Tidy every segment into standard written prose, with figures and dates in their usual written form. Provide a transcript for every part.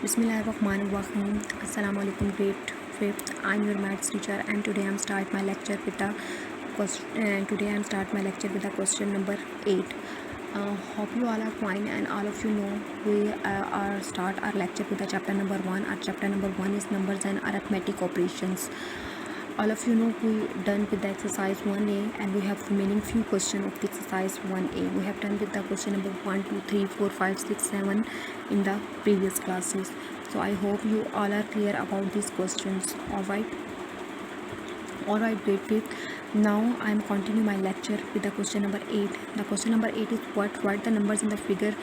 Bismillahirrahmanirrahim. Assalamu alaikum, grade 5th. I'm your maths teacher, and today I'm start my lecture with the question number 8. Hope you all are fine, and all of you know we are start our lecture with the chapter number 1. Our chapter number 1 is numbers and arithmetic operations. All of you know we done with the exercise 1a, and we have remaining few questions of the exercise 1a. We have done with the question number 1, 2, 3, 4, 5, 6, 7 in the previous classes. So I hope you all are clear about these questions. Alright, grade 5th. Now I am continue my lecture with the question number 8. The question number 8 is what? Write the numbers in the figure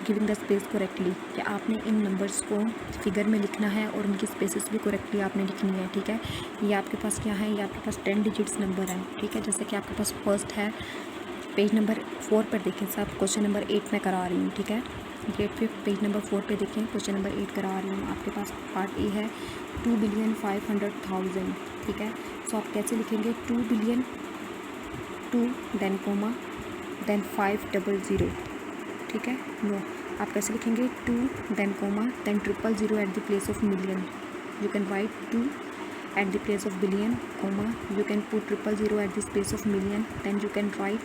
giving the space correctly. कि आपने इन numbers को figure में लिखना है और उनकी spaces भी correctly आपने लिखनी है. ठीक है, ये आपके पास क्या है? ये आपके पास 10 डिजिट्स नंबर है. ठीक है, जैसे कि आपके पास फर्स्ट है, पेज नंबर 4 पर देखें सब. क्वेश्चन नंबर 8 में करा रही हूँ. ठीक है, ग्रेड 5 पेज नंबर 4 पे देखें, क्वेश्चन नंबर 8 करा रही हूँ. आपके पास पार्ट ए है 2,500,000. ठीक है, सो आप कैसे लिखेंगे? 2 बिलियन 2 देन कोमा देन 500. ठीक है, नो आप कैसे लिखेंगे? 2 then comma then 000 at the place of million. You can write 2 at the place of billion, comma, you can put 000 at the space of million, then you can write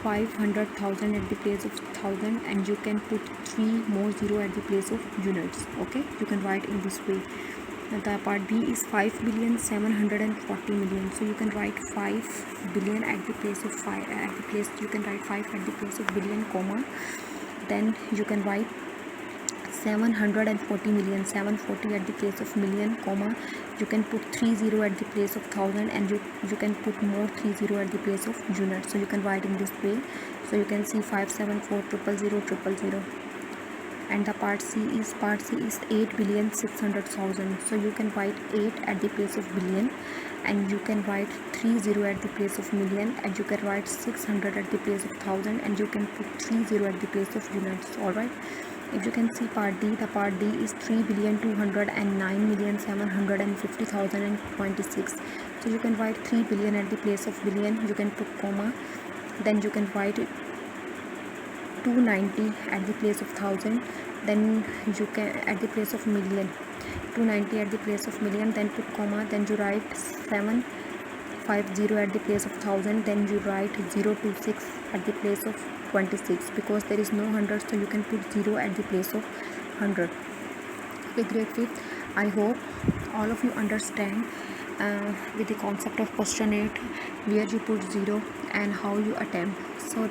500,000 at the place of thousand, and you can put 3 more 0 at the place of units. Okay, you can write in this way. The part B is 5,740,000,000. So you can write 5 billion at the place of 5 at the place. You can write 5 at the place of billion, comma. Then you can write 740,000,000, 740 at the place of million, comma. You can put 30 at the place of thousand, and you can put more 30 at the place of unit. So you can write in this way. So you can see 574,000,000. And the part C is 8,600,000. So you can write 8 at the place of billion, and you can write 30 at the place of million, and you can write 600 at the place of thousand, and you can put 30 at the place of units. All right. If you can see part D, the part D is 3,209,750,026. So you can write 3 billion at the place of billion. You can put comma. Then you can write 290 at the place of thousand. Then you can at the place of million. 290 at the place of million. Then put comma. Then you write 750 at the place of thousand. Then you write 026 at the place of 26, because there is no 100, so you can put 0 at the place of 100. Okay, grade 5th. I hope all of you understand with the concept of question 8, where you put 0 and how you attempt. So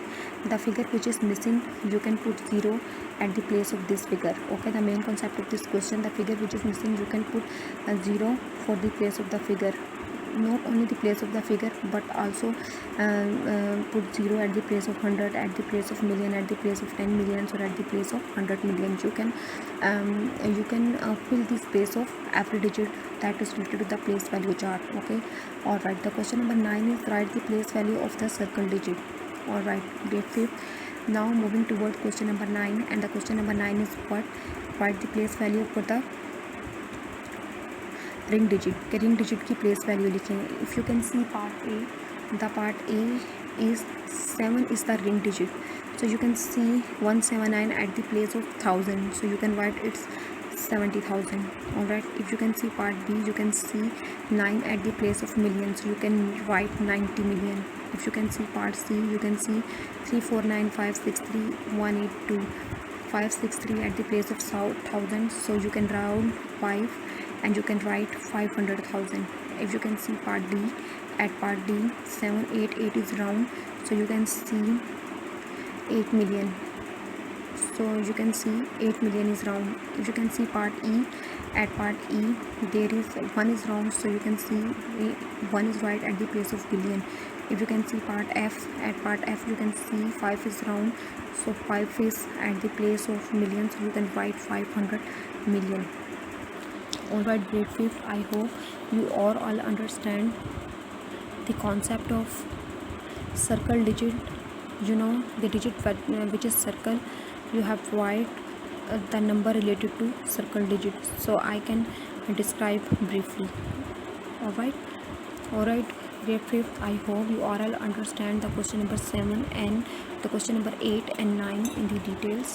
the figure which is missing, you can put 0 at the place of this figure. Okay, the main concept of this question, the figure which is missing, you can put a 0 for the place of the figure. Not only the place of the figure, but also put 0 at the place of 100, at the place of million, at the place of 10 million, or at the place of 100 million. You can fill the space of every digit that is related to the place value chart. Okay, all right. The question number 9 is write the place value of the circle digit. All right, grade 5th. Now moving towards question number 9, and the question number 9 is what? Write the place value for the ring digit के ring digit की place value लिखेंगे. If you can see part A, the part A is 7 is the ring digit. So you can see 179 at the place of 1000. So you can write it's 70,000. Alright. If you can see part B, you can see 9 at the place of million, so you can write 90 million. If you can see part C, you can see 349,563,182, 563 at the place of 1000, so you can round 5 and you can write 500,000. If you can see part D, at part D 788 is round, so you can see 8 million. So you can see 8 million is round. If you can see part E, at part E there is 1 is round, so you can see 1 is right at the place of billion. If you can see part F, at part F you can see 5 is round, so 5 is at the place of million, so you can write 500 million. Alright, grade 5th. I hope you all understand the concept of circle digit. You know the digit which is circle, you have to write the number related to circle digit, so I can describe briefly. Alright, grade 5th. I hope you all understand the question number 7 and the question number 8 and 9 in the details.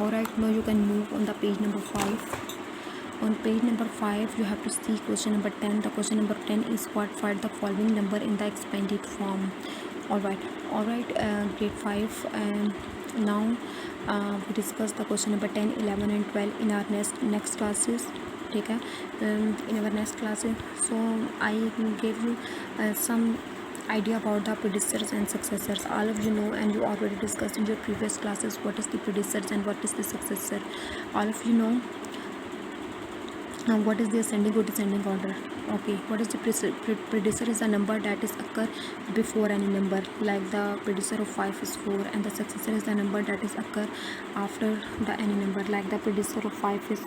Alright, now you can move on the page number 5. On page number 5 you have to see question number 10. The question number 10 is what, find the following number in the expanded form. Alright, grade 5. Now we discuss the question number 10, 11 and 12 in our next classes. Okay, in our next classes. So I gave you some idea about the predecessors and successors. All of you know, and you already discussed in your previous classes, what is the predecessors and what is the successor. All of you know what is the ascending or descending order. Okay, what is the predecessor is a number that is occur before any number, like the predecessor of 5 is 4, and the successor is the number that is occur after the any number, like the predecessor of 5 is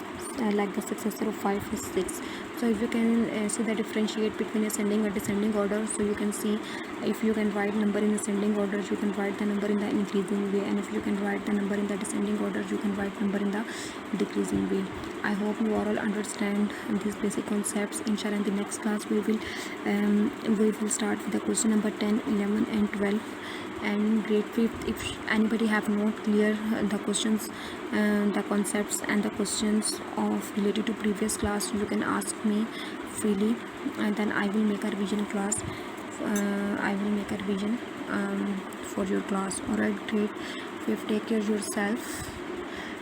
like the successor of 5 is 6. So if you can see the differentiate between ascending or descending order, so you can see if you can write number in ascending order, you can write the number in the increasing way, and if you can write the number in the descending order, you can write number in the decreasing way. I hope you all understand these basic concepts. Inshallah, in the next class we will start with the question number 10, 11 and 12 and grade 5th. If anybody have not clear the questions, the concepts and the questions of related to previous class, you can ask me freely, and then I will make a revision class. I will make a revision for your class. Alright, grade 5th, take care of yourself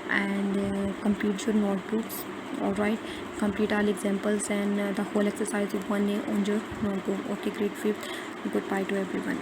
and complete your notebooks. Alright, complete all examples and the whole exercise of 1A on your notebook. Okay, grade 5th, goodbye to everyone.